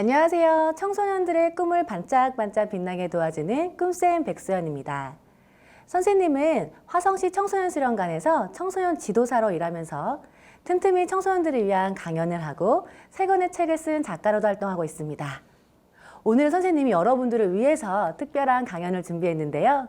안녕하세요. 청소년들의 꿈을 반짝반짝 빛나게 도와주는 꿈쌤 백수연입니다. 선생님은 화성시 청소년 수련관에서 청소년 지도사로 일하면서 틈틈이 청소년들을 위한 강연을 하고 세 권의 책을 쓴 작가로도 활동하고 있습니다. 오늘 선생님이 여러분들을 위해서 특별한 강연을 준비했는데요.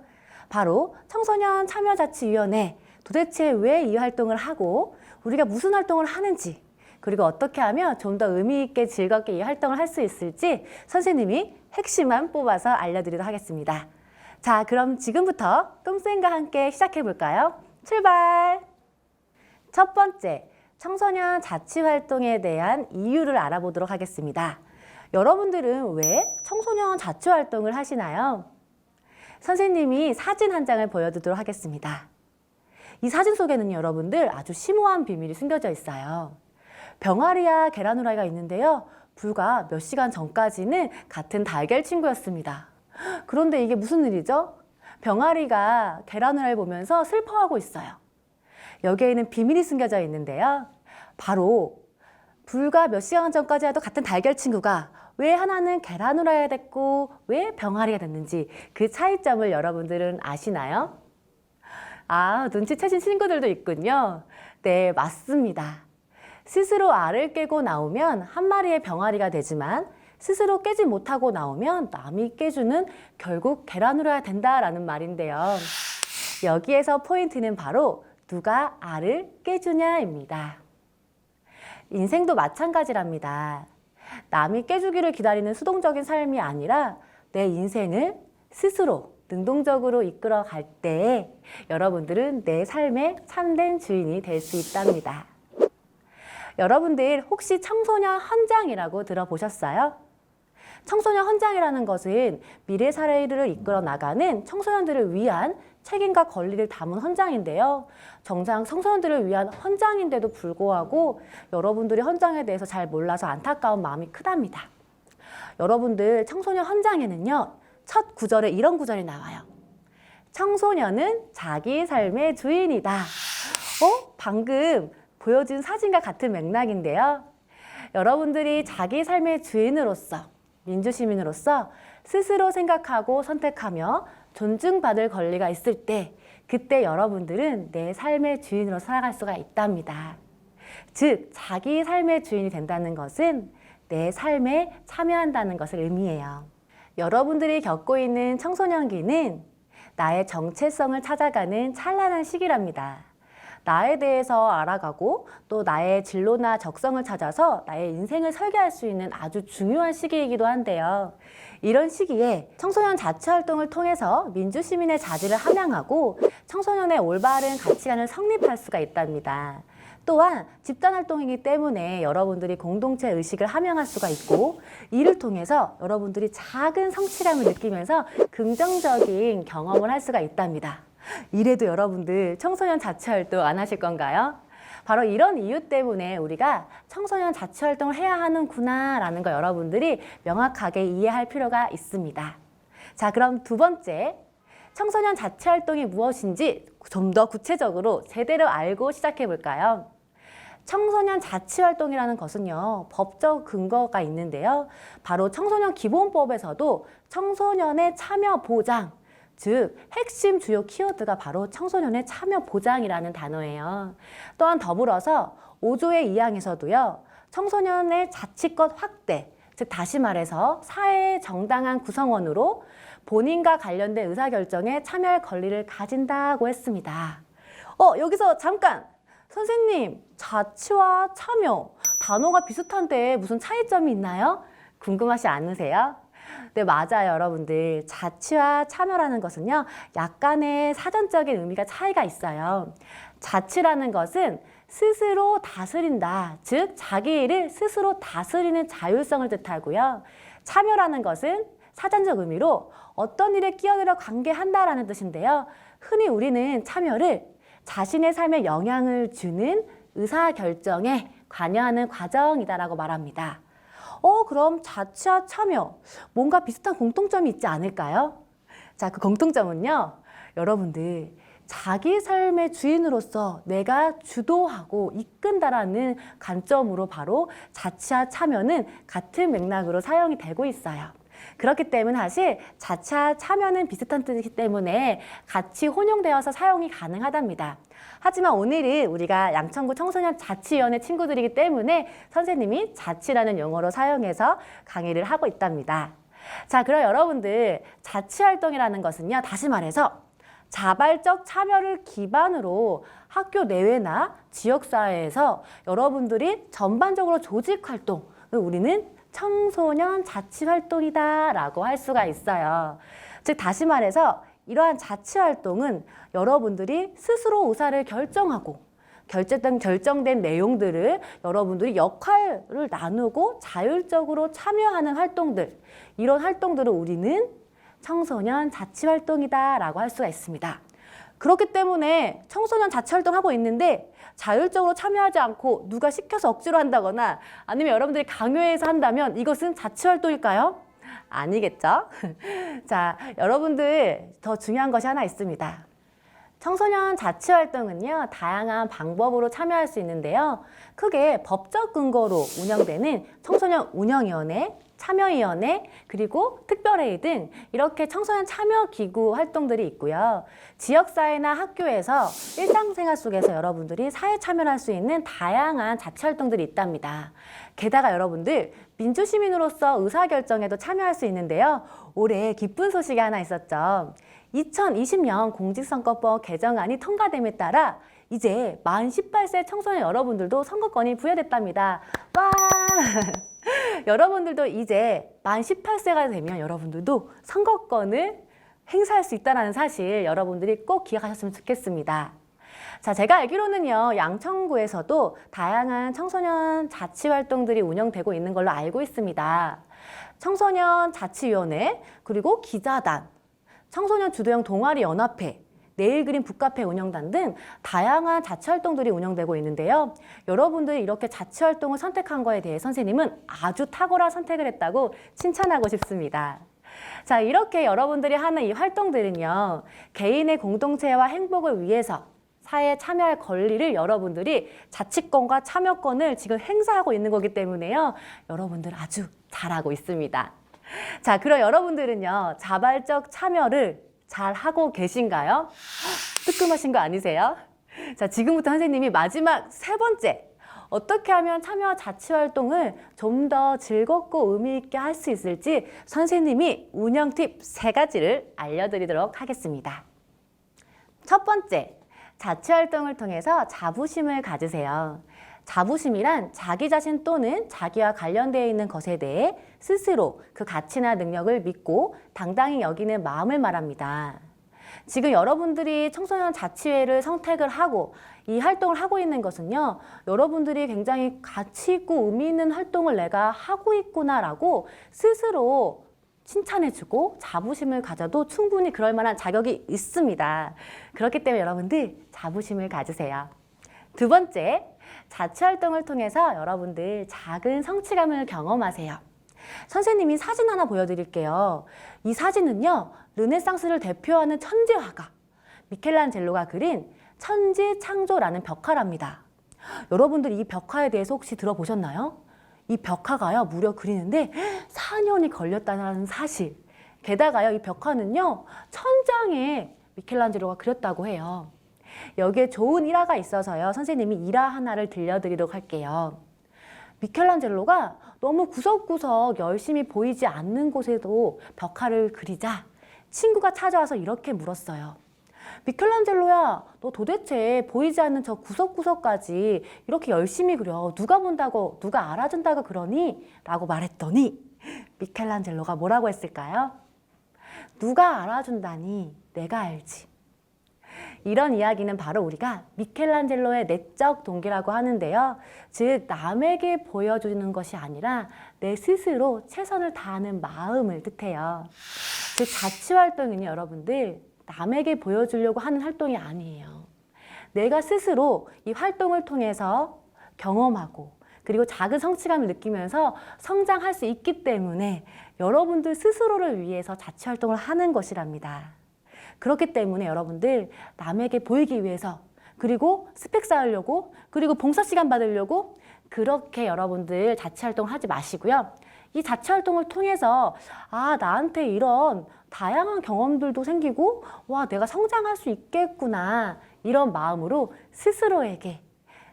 바로 청소년 참여자치위원회, 도대체 왜 이 활동을 하고 우리가 무슨 활동을 하는지, 그리고 어떻게 하면 좀 더 의미 있게 즐겁게 이 활동을 할 수 있을지 선생님이 핵심만 뽑아서 알려드리도록 하겠습니다. 자, 그럼 지금부터 꿈쌤과 함께 시작해 볼까요? 출발! 첫 번째, 청소년 자치활동에 대한 이유를 알아보도록 하겠습니다. 여러분들은 왜 청소년 자치활동을 하시나요? 선생님이 사진 한 장을 보여드리도록 하겠습니다. 이 사진 속에는 여러분들 아주 심오한 비밀이 숨겨져 있어요. 병아리와 계란 후라이가 있는데요. 불과 몇 시간 전까지는 같은 달걀 친구였습니다. 그런데 이게 무슨 일이죠? 병아리가 계란 후라이를 보면서 슬퍼하고 있어요. 여기에는 비밀이 숨겨져 있는데요. 바로 불과 몇 시간 전까지 해도 같은 달걀 친구가 왜 하나는 계란 후라이가 됐고 왜 병아리가 됐는지 그 차이점을 여러분들은 아시나요? 아, 눈치채신 친구들도 있군요. 네, 맞습니다. 스스로 알을 깨고 나오면 한 마리의 병아리가 되지만 스스로 깨지 못하고 나오면 남이 깨주는 결국 계란 후라이가 된다라는 말인데요. 여기에서 포인트는 바로 누가 알을 깨주냐입니다. 인생도 마찬가지랍니다. 남이 깨주기를 기다리는 수동적인 삶이 아니라 내 인생을 스스로 능동적으로 이끌어 갈 때 여러분들은 내 삶의 참된 주인이 될 수 있답니다. 여러분들 혹시 청소년 헌장이라고 들어보셨어요? 청소년 헌장이라는 것은 미래 사회를 이끌어 나가는 청소년들을 위한 책임과 권리를 담은 헌장인데요. 정작 청소년들을 위한 헌장인데도 불구하고 여러분들이 헌장에 대해서 잘 몰라서 안타까운 마음이 크답니다. 여러분들 청소년 헌장에는요, 첫 구절에 이런 구절이 나와요. 청소년은 자기 삶의 주인이다. 방금 보여준 사진과 같은 맥락인데요. 여러분들이 자기 삶의 주인으로서, 민주시민으로서 스스로 생각하고 선택하며 존중받을 권리가 있을 때 그때 여러분들은 내 삶의 주인으로 살아갈 수가 있답니다. 즉, 자기 삶의 주인이 된다는 것은 내 삶에 참여한다는 것을 의미해요. 여러분들이 겪고 있는 청소년기는 나의 정체성을 찾아가는 찬란한 시기랍니다. 나에 대해서 알아가고 또 나의 진로나 적성을 찾아서 나의 인생을 설계할 수 있는 아주 중요한 시기이기도 한데요. 이런 시기에 청소년 자치활동을 통해서 민주시민의 자질을 함양하고 청소년의 올바른 가치관을 성립할 수가 있답니다. 또한 집단활동이기 때문에 여러분들이 공동체 의식을 함양할 수가 있고 이를 통해서 여러분들이 작은 성취감을 느끼면서 긍정적인 경험을 할 수가 있답니다. 이래도 여러분들 청소년 자치활동 안 하실 건가요? 바로 이런 이유 때문에 우리가 청소년 자치활동을 해야 하는구나 라는 거 여러분들이 명확하게 이해할 필요가 있습니다. 자, 그럼 두 번째, 청소년 자치활동이 무엇인지 좀 더 구체적으로 제대로 알고 시작해 볼까요? 청소년 자치활동이라는 것은요, 법적 근거가 있는데요. 바로 청소년 기본법에서도 청소년의 참여 보장, 즉 핵심 주요 키워드가 바로 청소년의 참여 보장이라는 단어예요. 또한 더불어서 5조의 2항에서도요. 청소년의 자치권 확대, 즉 다시 말해서 사회의 정당한 구성원으로 본인과 관련된 의사결정에 참여할 권리를 가진다고 했습니다. 여기서 잠깐! 선생님, 자치와 참여, 단어가 비슷한데 무슨 차이점이 있나요? 궁금하지 않으세요? 네, 맞아요, 여러분들. 자치와 참여라는 것은요, 약간의 사전적인 의미가 차이가 있어요. 자치라는 것은 스스로 다스린다, 즉 자기 일을 스스로 다스리는 자율성을 뜻하고요. 참여라는 것은 사전적 의미로 어떤 일에 끼어들어 관계한다라는 뜻인데요. 흔히 우리는 참여를 자신의 삶에 영향을 주는 의사결정에 관여하는 과정이다라고 말합니다. 그럼 자치와 참여, 뭔가 비슷한 공통점이 있지 않을까요? 자, 그 공통점은요, 여러분들 자기 삶의 주인으로서 내가 주도하고 이끈다라는 관점으로 바로 자치와 참여는 같은 맥락으로 사용이 되고 있어요. 그렇기 때문에 사실 자치와 참여는 비슷한 뜻이기 때문에 같이 혼용되어서 사용이 가능하답니다. 하지만 오늘은 우리가 양천구 청소년 자치위원회 친구들이기 때문에 선생님이 자치라는 용어로 사용해서 강의를 하고 있답니다. 자, 그럼 여러분들 자치활동이라는 것은요, 다시 말해서 자발적 참여를 기반으로 학교 내외나 지역사회에서 여러분들이 전반적으로 조직활동을 우리는 청소년 자치활동이다 라고 할 수가 있어요. 즉 다시 말해서 이러한 자치활동은 여러분들이 스스로 의사를 결정하고 결정된 내용들을 여러분들이 역할을 나누고 자율적으로 참여하는 활동들, 이런 활동들을 우리는 청소년 자치활동이다 라고 할 수가 있습니다. 그렇기 때문에 청소년 자치활동 하고 있는데 자율적으로 참여하지 않고 누가 시켜서 억지로 한다거나 아니면 여러분들이 강요해서 한다면 이것은 자치활동일까요? 아니겠죠? 자, 여러분들 더 중요한 것이 하나 있습니다. 청소년 자치활동은요, 다양한 방법으로 참여할 수 있는데요. 크게 법적 근거로 운영되는 청소년 운영위원회, 참여위원회, 그리고 특별회의 등 이렇게 청소년 참여기구 활동들이 있고요. 지역사회나 학교에서 일상생활 속에서 여러분들이 사회 참여를 할 수 있는 다양한 자치활동들이 있답니다. 게다가 여러분들 민주시민으로서 의사결정에도 참여할 수 있는데요. 올해 기쁜 소식이 하나 있었죠. 2020년 공직선거법 개정안이 통과됨에 따라 이제 만 18세 청소년 여러분들도 선거권이 부여됐답니다. 와! 여러분들도 이제 만 18세가 되면 여러분들도 선거권을 행사할 수 있다는 사실 여러분들이 꼭 기억하셨으면 좋겠습니다. 자, 제가 알기로는요, 양천구에서도 다양한 청소년 자치활동들이 운영되고 있는 걸로 알고 있습니다. 청소년 자치위원회, 그리고 기자단, 청소년 주도형 동아리 연합회, 내일그림 북카페 운영단 등 다양한 자치활동들이 운영되고 있는데요. 여러분들이 이렇게 자치활동을 선택한 거에 대해 선생님은 아주 탁월한 선택을 했다고 칭찬하고 싶습니다. 자, 이렇게 여러분들이 하는 이 활동들은요, 개인의 공동체와 행복을 위해서 사회에 참여할 권리를 여러분들이 자치권과 참여권을 지금 행사하고 있는 거기 때문에요. 여러분들 아주 잘하고 있습니다. 자, 그럼 여러분들은요, 자발적 참여를 잘 하고 계신가요? 뜨끔하신 거 아니세요? 자, 지금부터 선생님이 마지막 세 번째, 어떻게 하면 참여 자치활동을 좀 더 즐겁고 의미 있게 할 수 있을지 선생님이 운영 팁 3가지를 알려드리도록 하겠습니다. 첫 번째, 자치활동을 통해서 자부심을 가지세요. 자부심이란 자기 자신 또는 자기와 관련되어 있는 것에 대해 스스로 그 가치나 능력을 믿고 당당히 여기는 마음을 말합니다. 지금 여러분들이 청소년 자치회를 선택을 하고 이 활동을 하고 있는 것은요, 여러분들이 굉장히 가치 있고 의미 있는 활동을 내가 하고 있구나라고 스스로 칭찬해주고 자부심을 가져도 충분히 그럴 만한 자격이 있습니다. 그렇기 때문에 여러분들 자부심을 가지세요. 두 번째, 자치활동을 통해서 여러분들 작은 성취감을 경험하세요. 선생님이 사진 하나 보여드릴게요. 이 사진은요, 르네상스를 대표하는 천재 화가 미켈란젤로가 그린 천지창조라는 벽화랍니다. 여러분들 이 벽화에 대해서 혹시 들어보셨나요? 이 벽화가요, 무려 그리는데 4년이 걸렸다는 사실. 게다가요, 이 벽화는요, 천장에 미켈란젤로가 그렸다고 해요. 여기에 좋은 일화가 있어서요, 선생님이 일화 하나를 들려드리도록 할게요. 미켈란젤로가 너무 구석구석 열심히 보이지 않는 곳에도 벽화를 그리자 친구가 찾아와서 이렇게 물었어요. 미켈란젤로야, 너 도대체 보이지 않는 저 구석구석까지 이렇게 열심히 그려 누가 본다고, 누가 알아준다고 그러니? 라고 말했더니 미켈란젤로가 뭐라고 했을까요? 누가 알아준다니 내가 알지. 이런 이야기는 바로 우리가 미켈란젤로의 내적 동기라고 하는데요. 즉, 남에게 보여주는 것이 아니라 내 스스로 최선을 다하는 마음을 뜻해요. 즉, 자치활동은요, 여러분들 남에게 보여주려고 하는 활동이 아니에요. 내가 스스로 이 활동을 통해서 경험하고 그리고 작은 성취감을 느끼면서 성장할 수 있기 때문에 여러분들 스스로를 위해서 자치활동을 하는 것이랍니다. 그렇기 때문에 여러분들 남에게 보이기 위해서 그리고 스펙 쌓으려고 그리고 봉사 시간 받으려고 그렇게 여러분들 자취활동 하지 마시고요. 이 자취활동을 통해서 나한테 이런 다양한 경험들도 생기고 내가 성장할 수 있겠구나 이런 마음으로 스스로에게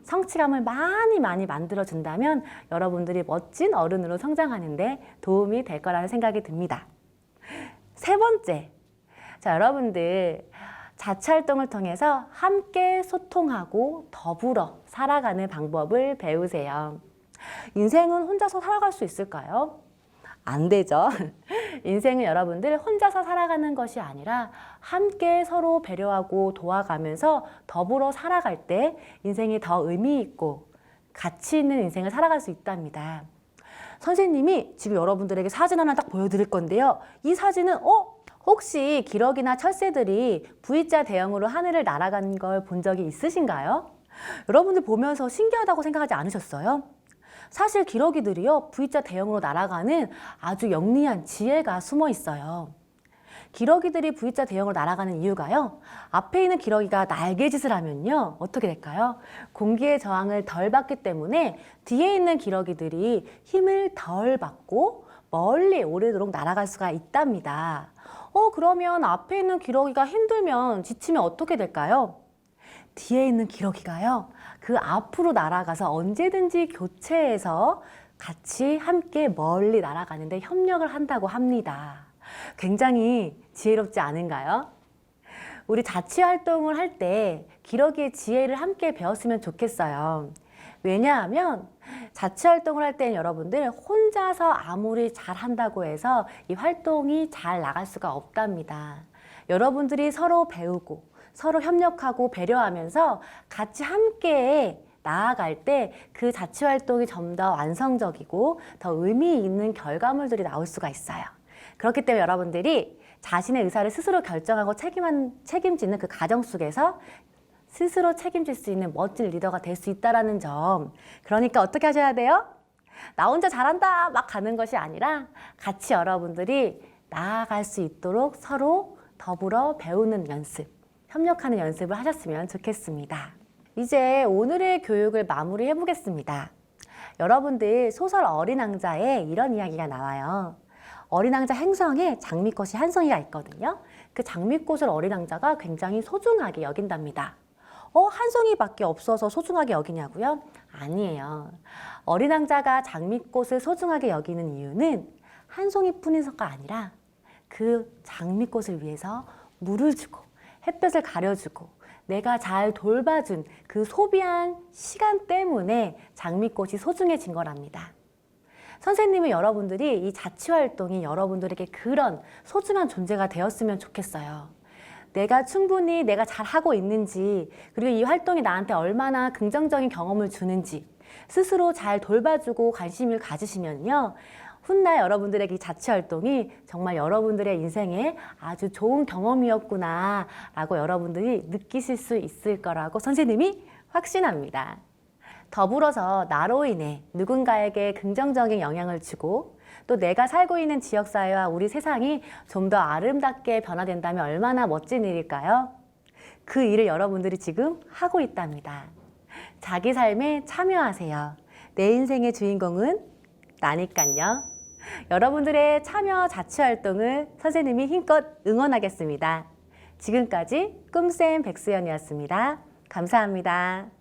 성취감을 많이 만들어준다면 여러분들이 멋진 어른으로 성장하는데 도움이 될 거라는 생각이 듭니다. 세 번째, 자, 여러분들 자취활동을 통해서 함께 소통하고 더불어 살아가는 방법을 배우세요. 인생은 혼자서 살아갈 수 있을까요? 안 되죠. 인생은 여러분들 혼자서 살아가는 것이 아니라 함께 서로 배려하고 도와가면서 더불어 살아갈 때 인생이 더 의미 있고 가치 있는 인생을 살아갈 수 있답니다. 선생님이 지금 여러분들에게 사진 하나 딱 보여드릴 건데요. 이 사진은 혹시 기러기나 철새들이 V자 대형으로 하늘을 날아가는 걸 본 적이 있으신가요? 여러분들 보면서 신기하다고 생각하지 않으셨어요? 사실 기러기들이요, V자 대형으로 날아가는 아주 영리한 지혜가 숨어 있어요. 기러기들이 V자 대형으로 날아가는 이유가요, 앞에 있는 기러기가 날개짓을 하면요, 어떻게 될까요? 공기의 저항을 덜 받기 때문에 뒤에 있는 기러기들이 힘을 덜 받고 멀리 오래도록 날아갈 수가 있답니다. 그러면 앞에 있는 기러기가 힘들면 지치면 어떻게 될까요? 뒤에 있는 기러기가요, 그 앞으로 날아가서 언제든지 교체해서 같이 함께 멀리 날아가는데 협력을 한다고 합니다. 굉장히 지혜롭지 않은가요? 우리 자취활동을 할 때 기러기의 지혜를 함께 배웠으면 좋겠어요. 왜냐하면 자취활동을 할 때는 여러분들 혼자서 아무리 잘한다고 해서 이 활동이 잘 나갈 수가 없답니다. 여러분들이 서로 배우고 서로 협력하고 배려하면서 같이 함께 나아갈 때 그 자취활동이 좀 더 완성적이고 더 의미 있는 결과물들이 나올 수가 있어요. 그렇기 때문에 여러분들이 자신의 의사를 스스로 결정하고 책임지는 그 과정 속에서 스스로 책임질 수 있는 멋진 리더가 될 수 있다는 점. 그러니까 어떻게 하셔야 돼요? 나 혼자 잘한다 막 가는 것이 아니라 같이 여러분들이 나아갈 수 있도록 서로 더불어 배우는 연습, 협력하는 연습을 하셨으면 좋겠습니다. 이제 오늘의 교육을 마무리해 보겠습니다. 여러분들 소설 어린 왕자에 이런 이야기가 나와요. 어린 왕자 행성에 장미꽃이 한 송이가 있거든요. 그 장미꽃을 어린 왕자가 굉장히 소중하게 여긴답니다. 한 송이밖에 없어서 소중하게 여기냐고요? 아니에요. 어린 왕자가 장미꽃을 소중하게 여기는 이유는 한 송이뿐인가 아니라 그 장미꽃을 위해서 물을 주고 햇볕을 가려주고 내가 잘 돌봐준 그 소비한 시간 때문에 장미꽃이 소중해진 거랍니다. 선생님은 여러분들이 이 자취활동이 여러분들에게 그런 소중한 존재가 되었으면 좋겠어요. 내가 충분히 내가 잘하고 있는지, 그리고 이 활동이 나한테 얼마나 긍정적인 경험을 주는지 스스로 잘 돌봐주고 관심을 가지시면요, 훗날 여러분들에게 이 자취활동이 정말 여러분들의 인생에 아주 좋은 경험이었구나 라고 여러분들이 느끼실 수 있을 거라고 선생님이 확신합니다. 더불어서 나로 인해 누군가에게 긍정적인 영향을 주고 또 내가 살고 있는 지역사회와 우리 세상이 좀 더 아름답게 변화된다면 얼마나 멋진 일일까요? 그 일을 여러분들이 지금 하고 있답니다. 자기 삶에 참여하세요. 내 인생의 주인공은 나니깐요. 여러분들의 참여 자취활동을 선생님이 힘껏 응원하겠습니다. 지금까지 꿈쌤 백수연이었습니다. 감사합니다.